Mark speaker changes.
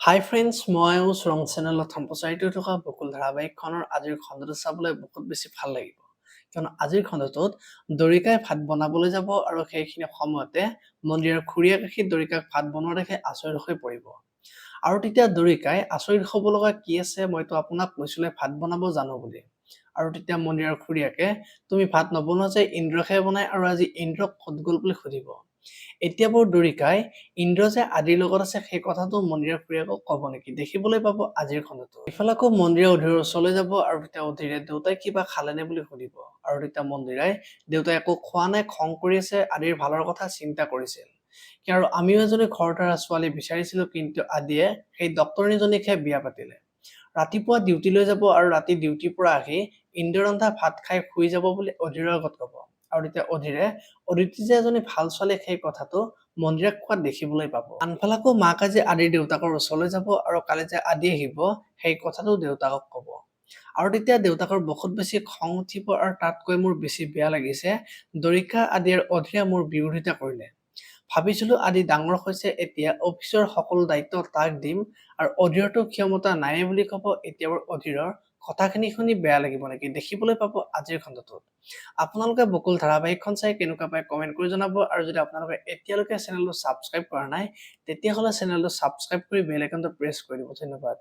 Speaker 1: হাই friends, মই ৰং চেনেলত সম্প্ৰচাৰিত হৈ থকা বকুল ধাৰাবাহিকখনৰ আজিৰ খণ্ডটো চাবলৈ বহুত বেছি ভাল লাগিব। কিয়নো আজিৰ খণ্ডটোত দৰিকাই ভাত বনাবলৈ যাব আৰু সেইখিনি সময়তে মন্দিৰৰ খুৰীয়েক আহি দৰিকাক ভাত বনোৱা দেখি আচৰিত হৈ পৰিব। আৰু তেতিয়া দৰিকাই আচৰিত হ'ব লগা কি আছে, মইতো আপোনাক কৈছিলো ভাত বনাব জানো বুলি। আৰু তেতিয়া মন্দিৰৰ খুৰীয়েকে তুমি ভাত নবনোৱা যে ইন্দ্ৰকে বনাই আৰু আজি ইন্দ্ৰক ক'ত গ'ল বুলি সুধিব। এতিয়া বৰ দৰিকাই ইন্দ্ৰ যে আদিৰ লগত আছে সেই কথাটো মন্দিৰৰ খুৰীয়েকক ক'ব নেকি, দেখিবলৈ পাব আজিৰ খণ্ডটো। ইফালে আকৌ মন্দিৰে অধীৰৰ ওচৰলৈ যাব আৰু তেতিয়া অধীৰে দেউতাই কিবা খালেনে বুলি সুধিব। আৰু তেতিয়া মন্দিৰাই দেউতাই একো খোৱা নাই, খং কৰি আছে, আদিৰ ভালৰ কথা চিন্তা কৰিছিল। আৰু আমিও এজনী ঘৰতৰা ছোৱালী বিচাৰিছিলো, কিন্তু আদিয়ে সেই ডক্তৰনীজনীকহে বিয়া পাতিলে। ৰাতিপুৱা ডিউটিলৈ যাব আৰু ৰাতি ডিউটিৰ পৰা আহি ইন্দ্ৰ ৰন্ধা ভাত খাই শুই যাব বুলি অধীৰৰ আগত ক'ব। আৰু তেতিয়া অধীৰে অদিতি যে এজনী ভাল ছোৱালী সেই কথাটো মন্দিৰক কোৱাত দেখিবলৈ পাব। আনফালে আকৌ মাক আজি আদিৰ দেউতাকৰ ওচৰলৈ যাব আৰু কালি যে আদি আহিব সেই কথাটো দেউতাকক ক'ব। আৰু তেতিয়া দেউতাকৰ বহুত বেছি খং উঠিব আৰু তাতকৈ মোৰ বেছি বেয়া লাগিছে দৰিকা আদি আৰু অধীৰে মোৰ বিৰোধিতা কৰিলে। ভাবিছিলো আদি ডাঙৰ হৈছে, এতিয়া অফিচৰ সকলো দায়িত্ব তাক দিম আৰু অধীৰতো ক্ষমতা নাই বুলি ক'ব। এতিয়া অধীৰৰ কথাখিনি শুনি বেয়া লাগিব নেকি, দেখিবলৈ পাব আজিৰ খণ্ডটোত। আপোনালোকে বকুল ধাৰাবাহিকখন চাই কেনেকুৱা পায় কমেন্ট কৰি জনাব। আৰু যদি আপোনালোকে এতিয়ালৈকে চেনেলটো ছাবস্ক্ৰাইব কৰা নাই তেতিয়াহ'লে চেনেলটো ছাবস্ক্ৰাইব কৰি বেল আইকনটো প্ৰেছ কৰি দিব। ধন্যবাদ।